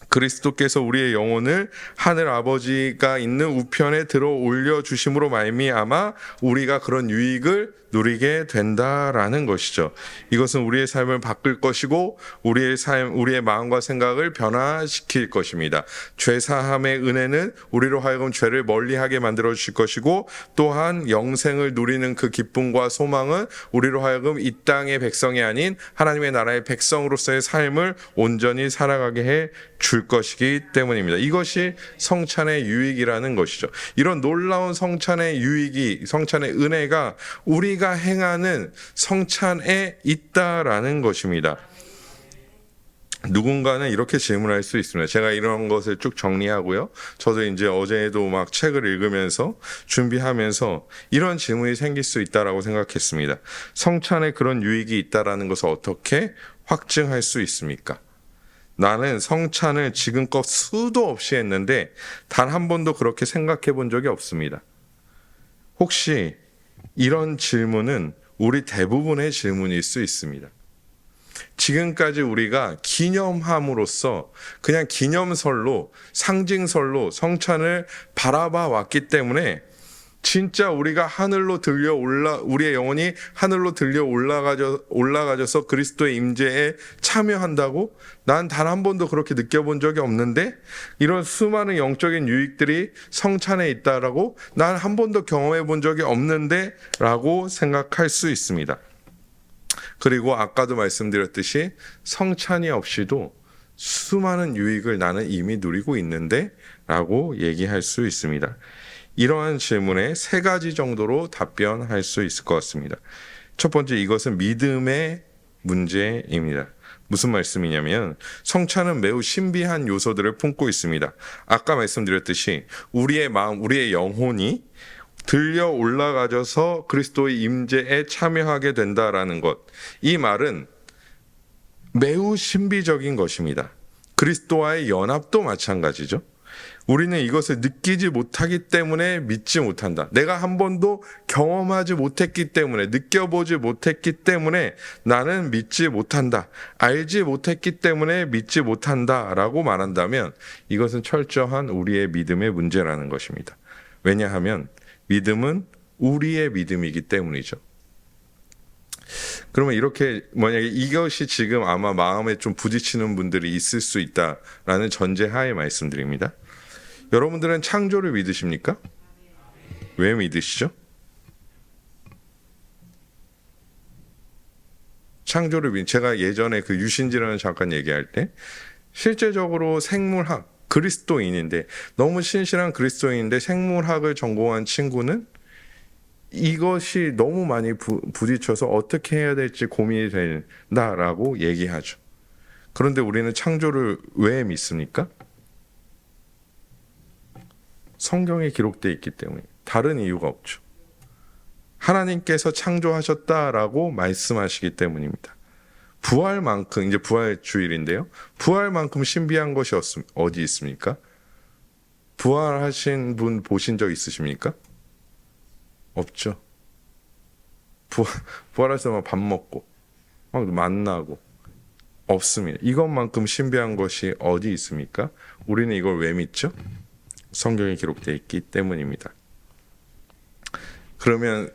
그리스도께서 우리의 영혼을 하늘 아버지가 있는 우편에 들어 올려 주심으로 말미암아 우리가 그런 유익을 누리게 된다라는 것이죠. 이것은 우리의 삶을 바꿀 것이고, 우리의 마음과 생각을 변화시킬 것입니다. 죄사함의 은혜는 우리로 하여금 죄를 멀리하게 만들어 주실 것이고, 또한 영생을 누리는 그 기쁨과 소망은 우리로 하여금 이 땅의 백성이 아닌 하나님의 나라의 백성으로서의 삶을 온전히 살아가게 해 줄 것이기 때문입니다. 이것이 성찬의 유익이라는 것이죠. 이런 놀라운 성찬의 유익이, 성찬의 은혜가 우리가 행하는 성찬에 있다라는 것입니다. 누군가는 이렇게 질문할 수 있습니다. 제가 이런 것을 쭉 정리하고요. 저도 이제 어제도 막 책을 읽으면서 준비하면서 이런 질문이 생길 수 있다라고 생각했습니다. 성찬에 그런 유익이 있다라는 것을 어떻게 확증할 수 있습니까? 나는 성찬을 지금껏 수도 없이 했는데 단 한 번도 그렇게 생각해 본 적이 없습니다. 혹시 이런 질문은 우리 대부분의 질문일 수 있습니다. 지금까지 우리가 기념함으로써, 그냥 기념설로, 상징설로 성찬을 바라봐 왔기 때문에 진짜 우리가 우리의 영혼이 하늘로 들려 올라가져서 그리스도의 임재에 참여한다고? 난 단 한 번도 그렇게 느껴본 적이 없는데, 이런 수많은 영적인 유익들이 성찬에 있다라고? 난 한 번도 경험해 본 적이 없는데? 라고 생각할 수 있습니다. 그리고 아까도 말씀드렸듯이 성찬이 없이도 수많은 유익을 나는 이미 누리고 있는데? 라고 얘기할 수 있습니다. 이러한 질문에 세 가지 정도로 답변할 수 있을 것 같습니다. 첫 번째, 이것은 믿음의 문제입니다. 무슨 말씀이냐면 성찬은 매우 신비한 요소들을 품고 있습니다. 아까 말씀드렸듯이 우리의 마음, 우리의 영혼이 들려 올라가져서 그리스도의 임재에 참여하게 된다라는 것. 이 말은 매우 신비적인 것입니다. 그리스도와의 연합도 마찬가지죠. 우리는 이것을 느끼지 못하기 때문에 믿지 못한다. 내가 한 번도 경험하지 못했기 때문에, 느껴보지 못했기 때문에 나는 믿지 못한다. 알지 못했기 때문에 믿지 못한다 라고 말한다면 이것은 철저한 우리의 믿음의 문제라는 것입니다. 왜냐하면 믿음은 우리의 믿음이기 때문이죠. 그러면 이렇게 만약에 이것이 지금 아마 마음에 좀 부딪히는 분들이 있을 수 있다라는 전제하에 말씀드립니다. 여러분들은 창조를 믿으십니까? 왜 믿으시죠? 제가 예전에 그 유신지라는 잠깐 얘기할 때 실제적으로 생물학, 그리스도인인데 너무 신실한 그리스도인인데 생물학을 전공한 친구는 이것이 너무 많이 부딪혀서 어떻게 해야 될지 고민이 된다라고 얘기하죠. 그런데 우리는 창조를 왜 믿습니까? 성경에 기록되어 있기 때문에 다른 이유가 없죠. 하나님께서 창조하셨다라고 말씀하시기 때문입니다. 부활만큼, 이제 부활 주일인데요. 부활만큼 신비한 것이 어디 있습니까? 부활하신 분 보신 적 있으십니까? 없죠. 부활해서 밥 먹고 만나고 없습니다. 이것만큼 신비한 것이 어디 있습니까? 우리는 이걸 왜 믿죠? 성경에 기록되어 있기 때문입니다. 그러면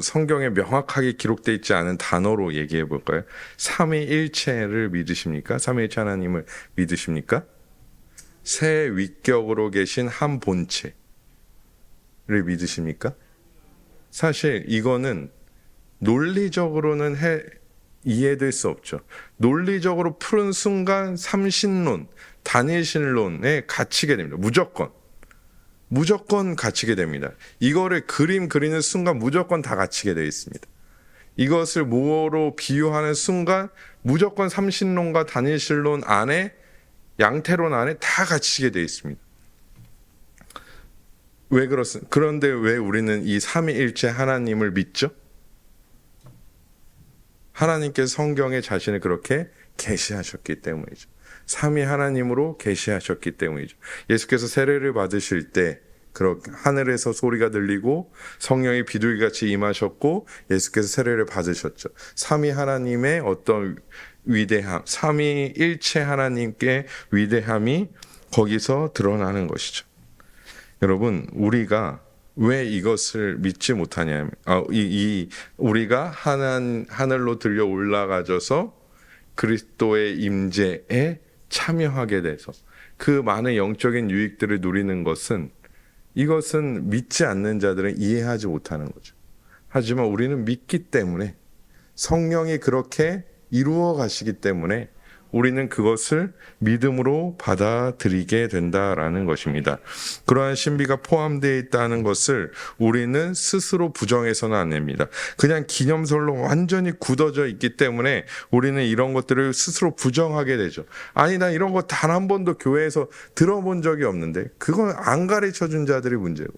성경에 명확하게 기록되어 있지 않은 단어로 얘기해 볼까요? 삼위일체를 믿으십니까? 삼위일체 하나님을 믿으십니까? 새 위격으로 계신 한 본체를 믿으십니까? 사실 이거는 논리적으로는 이해될 수 없죠. 논리적으로 푸는 순간 삼신론, 단일신론에 갇히게 됩니다. 무조건 갇히게 됩니다. 이거를 그림 그리는 순간 무조건 다 갇히게 되어 있습니다. 이것을 뭐로 비유하는 순간 무조건 삼신론과 단일신론 안에, 양태론 안에 다 갇히게 되어 있습니다. 왜 그렇습니까? 그런데 왜 우리는 이 삼위일체 하나님을 믿죠? 하나님께서 성경에 자신을 그렇게 계시하셨기 때문이죠. 삼위 하나님으로 계시하셨기 때문이죠. 예수께서 세례를 받으실 때 하늘에서 소리가 들리고 성령이 비둘기같이 임하셨고 예수께서 세례를 받으셨죠. 삼위 하나님의 어떤 위대함, 삼위일체 하나님께 위대함이 거기서 드러나는 것이죠. 여러분, 우리가 왜 이것을 믿지 못하냐면, 우리가 하늘로 들려 올라가져서 그리스도의 임재에 참여하게 돼서 그 많은 영적인 유익들을 누리는 것은, 이것은 믿지 않는 자들은 이해하지 못하는 거죠. 하지만 우리는 믿기 때문에, 성령이 그렇게 이루어 가시기 때문에 우리는 그것을 믿음으로 받아들이게 된다라는 것입니다. 그러한 신비가 포함되어 있다는 것을 우리는 스스로 부정해서는 안 됩니다. 그냥 기념설로 완전히 굳어져 있기 때문에 우리는 이런 것들을 스스로 부정하게 되죠. 아니, 나 이런 거 단 한 번도 교회에서 들어본 적이 없는데, 그건 안 가르쳐 준 자들이 문제고,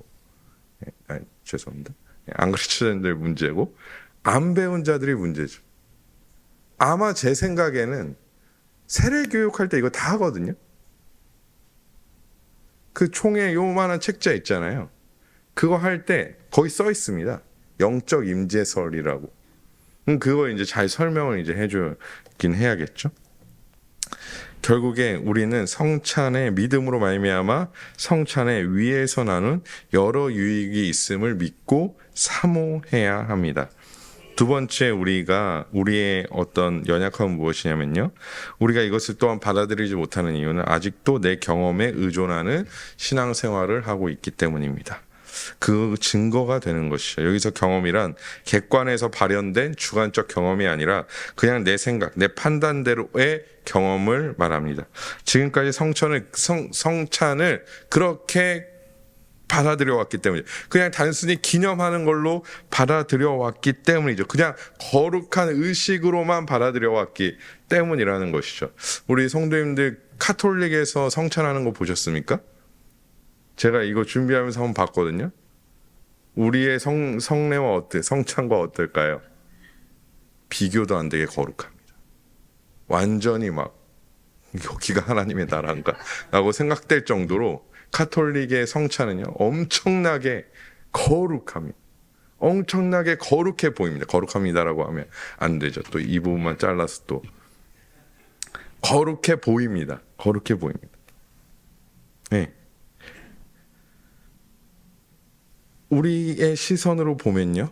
죄송합니다. 안 가르쳐 준 자들이 문제고, 안 배운 자들이 문제죠. 아마 제 생각에는 세례 교육할 때 이거 다 하거든요. 그 총에 요만한 책자 있잖아요. 그거 할 때 거기 써 있습니다. 영적 임재설이라고. 그거 이제 잘 설명을 이제 해주긴 해야겠죠. 결국에 우리는 성찬의 믿음으로 말미암아 성찬의 위에서 나눈 여러 유익이 있음을 믿고 사모해야 합니다. 두 번째 우리의 어떤 연약함은 무엇이냐면요. 우리가 이것을 또한 받아들이지 못하는 이유는 아직도 내 경험에 의존하는 신앙생활을 하고 있기 때문입니다. 그 증거가 되는 것이죠. 여기서 경험이란 객관에서 발현된 주관적 경험이 아니라 그냥 내 생각, 내 판단대로의 경험을 말합니다. 지금까지 성찬을 그렇게 받아들여 왔기 때문이죠. 그냥 단순히 기념하는 걸로 받아들여 왔기 때문이죠. 그냥 거룩한 의식으로만 받아들여 왔기 때문이라는 것이죠. 우리 성도님들 카톨릭에서 성찬하는 거 보셨습니까? 제가 이거 준비하면서 한번 봤거든요. 우리의 성례와 성찬과 어떨까요? 비교도 안 되게 거룩합니다. 완전히 막 여기가 하나님의 나라인가? 라고 생각될 정도로 카톨릭의 성찬은요, 엄청나게 거룩합니다. 엄청나게 거룩해 보입니다. 거룩합니다라고 하면 안 되죠. 또 이 부분만 잘라서 또 거룩해 보입니다. 거룩해 보입니다. 네. 우리의 시선으로 보면요,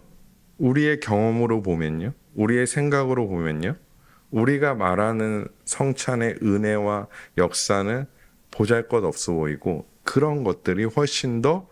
우리의 경험으로 보면요, 우리의 생각으로 보면요, 우리가 말하는 성찬의 은혜와 역사는 보잘것없어 보이고 그런 것들이 훨씬 더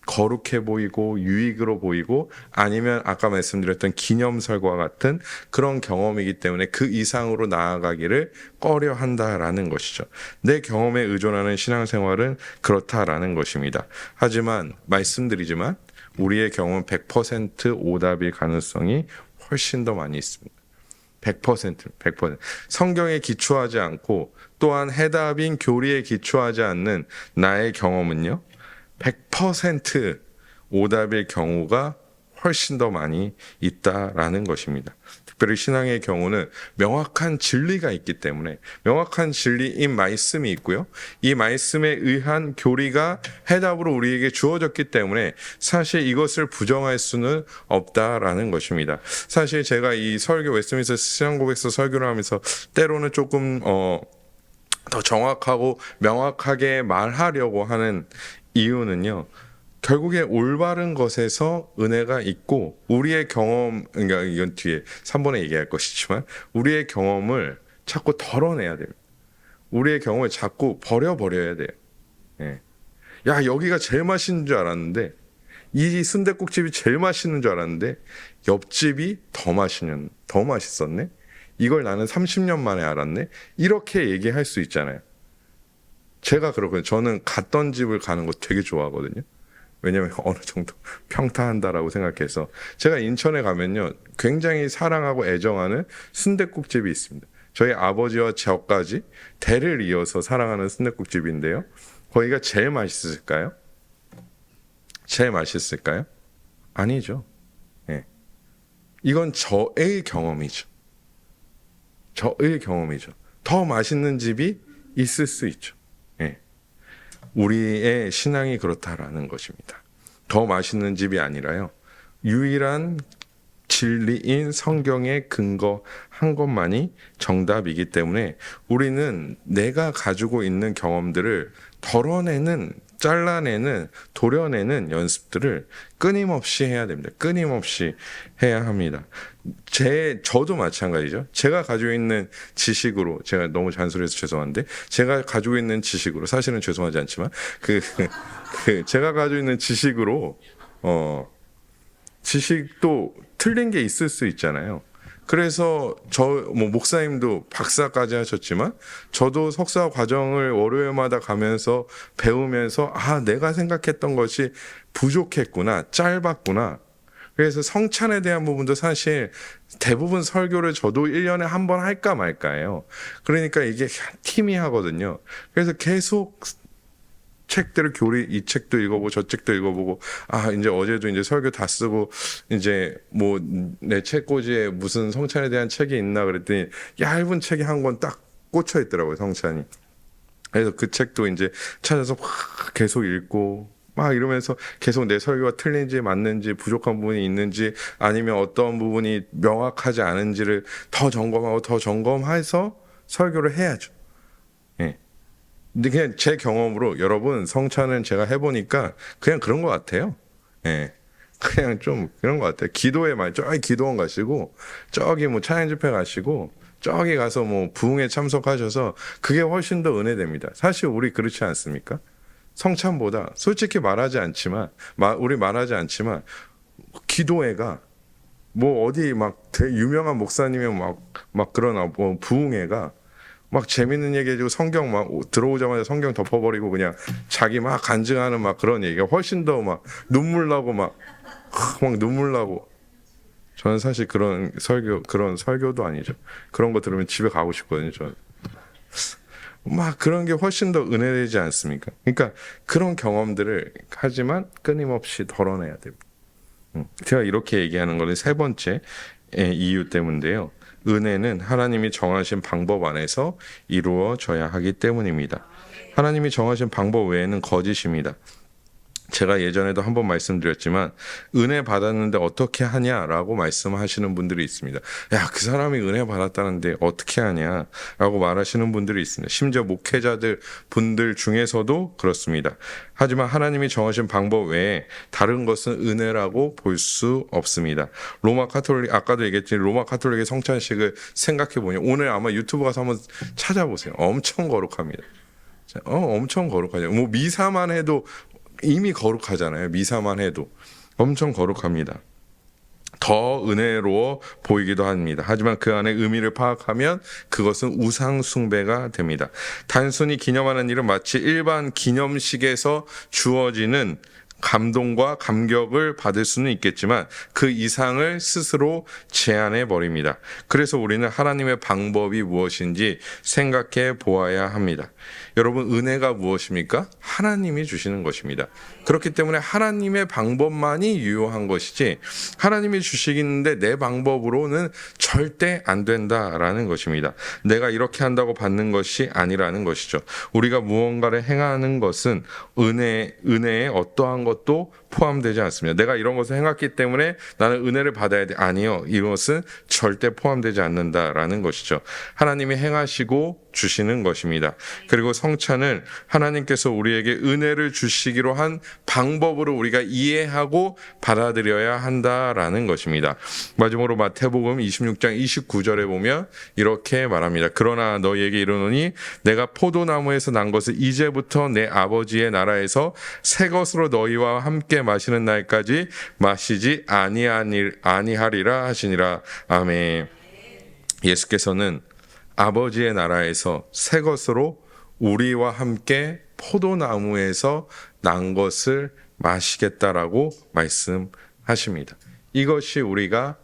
거룩해 보이고 유익으로 보이고 아니면 아까 말씀드렸던 기념설과 같은 그런 경험이기 때문에 그 이상으로 나아가기를 꺼려 한다라는 것이죠. 내 경험에 의존하는 신앙생활은 그렇다라는 것입니다. 하지만 말씀드리지만 우리의 경험은 100% 오답일 가능성이 훨씬 더 많이 있습니다. 100%. 성경에 기초하지 않고 또한 해답인 교리에 기초하지 않는 나의 경험은요, 100% 오답일 경우가 훨씬 더 많이 있다라는 것입니다. 특별히 신앙의 경우는 명확한 진리가 있기 때문에 명확한 진리인 말씀이 있고요. 이 말씀에 의한 교리가 해답으로 우리에게 주어졌기 때문에 사실 이것을 부정할 수는 없다라는 것입니다. 사실 제가 이 설교 웨스트민스터 신앙고백서 설교를 하면서 때로는 조금 더 정확하고 명확하게 말하려고 하는 이유는요. 결국에 올바른 것에서 은혜가 있고 우리의 경험, 그러니까 이건 뒤에 3번에 얘기할 것이지만 우리의 경험을 자꾸 덜어내야 됩니다. 우리의 경험을 자꾸 버려야 돼요. 예. 야, 여기가 제일 맛있는 줄 알았는데 이 순댓국집이 제일 맛있는 줄 알았는데 옆집이 더 맛있었네. 이걸 나는 30년 만에 알았네. 이렇게 얘기할 수 있잖아요. 제가 그렇거든요. 저는 갔던 집을 가는 거 되게 좋아하거든요. 왜냐면 어느 정도 평탄하다라고 생각해서 제가 인천에 가면요 굉장히 사랑하고 애정하는 순댓국집이 있습니다. 저희 아버지와 저까지 대를 이어서 사랑하는 순댓국집인데요. 거기가 제일 맛있을까요? 제일 맛있을까요? 아니죠. 예. 이건 저의 경험이죠. 더 맛있는 집이 있을 수 있죠. 예. 우리의 신앙이 그렇다라는 것입니다. 더 맛있는 집이 아니라요. 유일한 진리인 성경에 근거한 것만이 정답이기 때문에 우리는 내가 가지고 있는 경험들을 덜어내는, 잘라내는, 도려내는 연습들을 끊임없이 해야 됩니다. 끊임없이 해야 합니다. 저도 마찬가지죠. 제가 가지고 있는 지식으로, 제가 너무 잔소리해서 죄송한데, 제가 가지고 있는 지식으로, 사실은 죄송하지 않지만, 제가 가지고 있는 지식으로, 지식도 틀린 게 있을 수 있잖아요. 그래서 목사님도 박사까지 하셨지만 저도 석사 과정을 월요일마다 가면서 배우면서 내가 생각했던 것이 부족했구나, 짧았구나. 그래서 성찬에 대한 부분도 사실 대부분 설교를 저도 1년에 한 번 할까 말까예요. 그러니까 이게 팀이 하거든요. 그래서 계속 책들을 이 책도 읽어보고 저 책도 읽어보고 이제 어제도 이제 설교 다 쓰고 이제 뭐 내 책꽂이에 무슨 성찬에 대한 책이 있나 그랬더니 얇은 책이 한 권 딱 꽂혀 있더라고요, 성찬이. 그래서 그 책도 이제 찾아서 계속 읽고 막 이러면서 계속 내 설교가 틀린지 맞는지 부족한 부분이 있는지 아니면 어떤 부분이 명확하지 않은지를 더 점검하고 더 점검해서 설교를 해야죠. 예. 근데 그냥 제 경험으로 여러분 성찬은 제가 해보니까 그냥 그런 것 같아요. 예. 그냥 좀 그런 것 같아요. 기도에 저기 기도원 가시고 저기 뭐 찬양 집회 가시고 저기 가서 뭐 부흥회 참석하셔서 그게 훨씬 더 은혜됩니다. 사실 우리 그렇지 않습니까? 성찬보다 솔직히 말하지 않지만 우리 말하지 않지만 기도회가 뭐 어디 막 유명한 목사님이 막 그러나 뭐 부흥회가 막 재밌는 얘기 해주고 성경 막 들어오자마자 성경 덮어버리고 그냥 자기 막 간증하는 막 그런 얘기가 훨씬 더 막 눈물 나고 막 눈물 나고. 저는 사실 그런 설교도 아니죠. 그런 거 들으면 집에 가고 싶거든요. 저는 막 그런 게 훨씬 더 은혜되지 않습니까? 그러니까 그런 경험들을 하지만 끊임없이 덜어내야 됩니다. 제가 이렇게 얘기하는 거는 세 번째 이유 때문인데요. 은혜는 하나님이 정하신 방법 안에서 이루어져야 하기 때문입니다. 하나님이 정하신 방법 외에는 거짓입니다. 제가 예전에도 한번 말씀드렸지만 은혜 받았는데 어떻게 하냐라고 말씀하시는 분들이 있습니다. 야, 그 사람이 은혜 받았다는데 어떻게 하냐라고 말하시는 분들이 있습니다. 심지어 목회자들 분들 중에서도 그렇습니다. 하지만 하나님이 정하신 방법 외에 다른 것은 은혜라고 볼 수 없습니다. 로마 카톨릭 아까도 얘기했지만 로마 카톨릭의 성찬식을 생각해 보니 오늘 아마 유튜브 가서 한번 찾아보세요. 엄청 거룩합니다. 엄청 거룩하죠. 뭐 미사만 해도 이미 거룩하잖아요. 미사만 해도 엄청 거룩합니다. 더 은혜로워 보이기도 합니다. 하지만 그 안에 의미를 파악하면 그것은 우상 숭배가 됩니다. 단순히 기념하는 일은 마치 일반 기념식에서 주어지는 감동과 감격을 받을 수는 있겠지만 그 이상을 스스로 제한해 버립니다. 그래서 우리는 하나님의 방법이 무엇인지 생각해 보아야 합니다. 여러분, 은혜가 무엇입니까? 하나님이 주시는 것입니다. 그렇기 때문에 하나님의 방법만이 유효한 것이지 하나님이 주시는데 내 방법으로는 절대 안 된다라는 것입니다. 내가 이렇게 한다고 받는 것이 아니라는 것이죠. 우리가 무언가를 행하는 것은 은혜에 어떠한 것도 포함되지 않습니다. 내가 이런 것을 행했기 때문에 나는 은혜를 받아야 돼. 아니요. 이것은 절대 포함되지 않는다라는 것이죠. 하나님이 행하시고 주시는 것입니다. 그리고 성찬은 하나님께서 우리에게 은혜를 주시기로 한 방법으로 우리가 이해하고 받아들여야 한다라는 것입니다. 마지막으로 마태복음 26장 29절에 보면 이렇게 말합니다. 그러나 너희에게 이르노니 내가 포도나무에서 난 것을 이제부터 내 아버지의 나라에서 새 것으로 너희와 함께 마시는 날까지 마시지 아니하리라 하시니라. 아멘. 예수께서는 아버지의 나라에서 새 것으로 우리와 함께 포도나무에서 난 것을 마시겠다라고 말씀하십니다. 이것이 우리가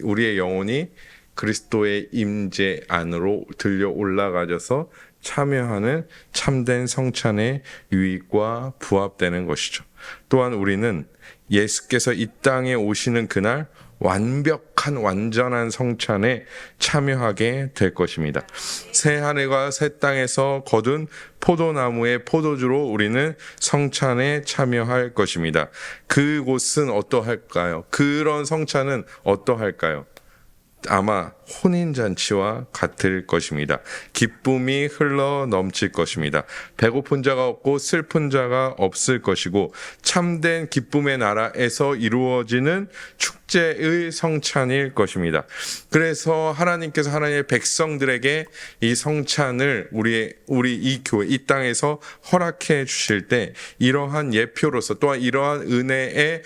우리의 영혼이 그리스도의 임재 안으로 들려 올라가져서 참여하는 참된 성찬의 유익과 부합되는 것이죠. 또한 우리는 예수께서 이 땅에 오시는 그날 완전한 성찬에 참여하게 될 것입니다. 새 하늘과 새 땅에서 거둔 포도나무의 포도주로 우리는 성찬에 참여할 것입니다. 그곳은 어떠할까요? 그런 성찬은 어떠할까요? 아마 혼인잔치와 같을 것입니다. 기쁨이 흘러 넘칠 것입니다. 배고픈 자가 없고 슬픈 자가 없을 것이고 참된 기쁨의 나라에서 이루어지는 축제의 성찬일 것입니다. 그래서 하나님께서 하나님의 백성들에게 이 성찬을 우리 이 교회 이 땅에서 허락해 주실 때 이러한 예표로서 또한 이러한 은혜의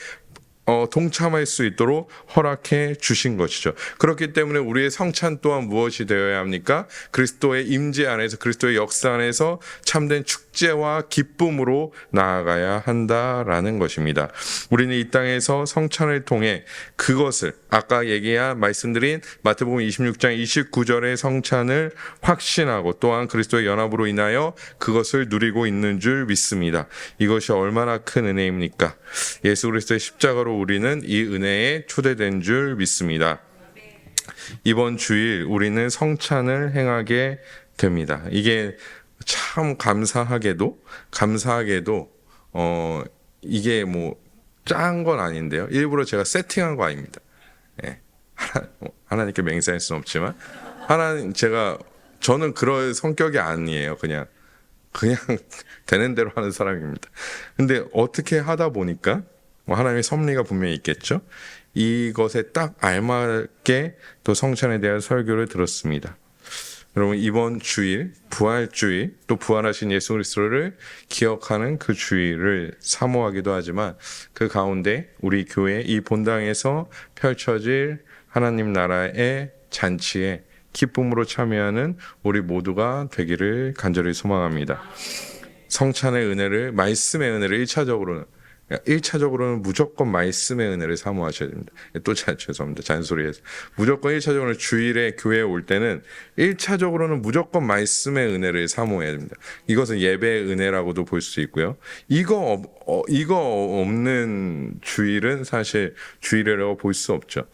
동참할 수 있도록 허락해 주신 것이죠. 그렇기 때문에 우리의 성찬 또한 무엇이 되어야 합니까? 그리스도의 임재 안에서 그리스도의 역사 안에서 참된 축제와 기쁨으로 나아가야 한다라는 것입니다. 우리는 이 땅에서 성찬을 통해 그것을 아까 말씀드린 마태복음 26장 29절의 성찬을 확신하고 또한 그리스도의 연합으로 인하여 그것을 누리고 있는 줄 믿습니다. 이것이 얼마나 큰 은혜입니까? 예수 그리스도의 십자가로 우리는 이 은혜에 초대된 줄 믿습니다. 이번 주일 우리는 성찬을 행하게 됩니다. 이게 참 감사하게도 이게 뭐 짠 건 아닌데요. 일부러 제가 세팅한 거 아닙니다. 예. 하나님께 맹세할 수는 없지만 제가 저는 그럴 성격이 아니에요. 그냥 되는 대로 하는 사람입니다. 근데 어떻게 하다 보니까 뭐 하나님의 섭리가 분명히 있겠죠. 이것에 딱 알맞게 또 성찬에 대한 설교를 들었습니다. 여러분 이번 주일 부활주일 또 부활하신 예수 그리스도를 기억하는 그 주일을 사모하기도 하지만 그 가운데 우리 교회 이 본당에서 펼쳐질 하나님 나라의 잔치에 기쁨으로 참여하는 우리 모두가 되기를 간절히 소망합니다. 성찬의 은혜를 말씀의 은혜를 1차적으로는 무조건 말씀의 은혜를 사모하셔야 됩니다. 또 죄송합니다. 잔소리해서. 무조건 1차적으로는 주일에 교회에 올 때는 1차적으로는 무조건 말씀의 은혜를 사모해야 됩니다. 이것은 예배의 은혜라고도 볼 수 있고요. 이거 없는 주일은 사실 주일이라고 볼 수 없죠.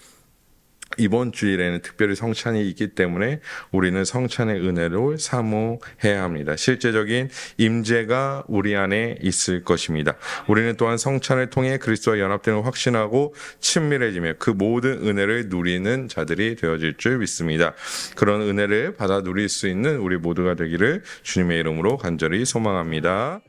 이번 주일에는 특별히 성찬이 있기 때문에 우리는 성찬의 은혜를 사모해야 합니다. 실제적인 임재가 우리 안에 있을 것입니다. 우리는 또한 성찬을 통해 그리스도와 연합됨을 확신하고 친밀해지며 그 모든 은혜를 누리는 자들이 되어질 줄 믿습니다. 그런 은혜를 받아 누릴 수 있는 우리 모두가 되기를 주님의 이름으로 간절히 소망합니다.